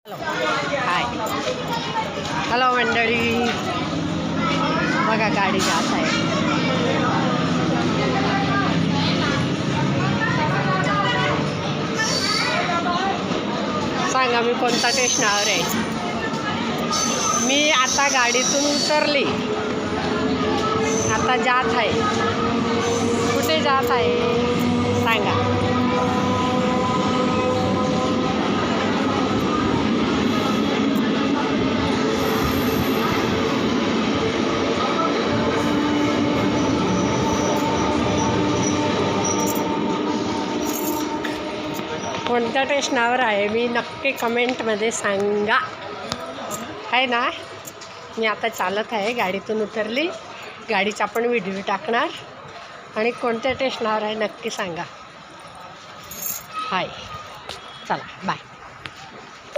Hi hello मंडळी, बघा गाडी जात आहे. सांगा मी कोणता स्टेशनावर आहे. मी आता गाडीतून उतरली, आता जात आहे. कुठे जात आहे सांगा. कोणत्या स्टेशनावर आहे मी नक्की कमेंटमध्ये सांगा. आहे ना. मी आता चालत आहे, गाडीतून उतरली. गाडीचा पण व्हिडिओ टाकणार आणि कोणत्या स्टेशनावर आहे नक्की सांगा. हाय, चला बाय.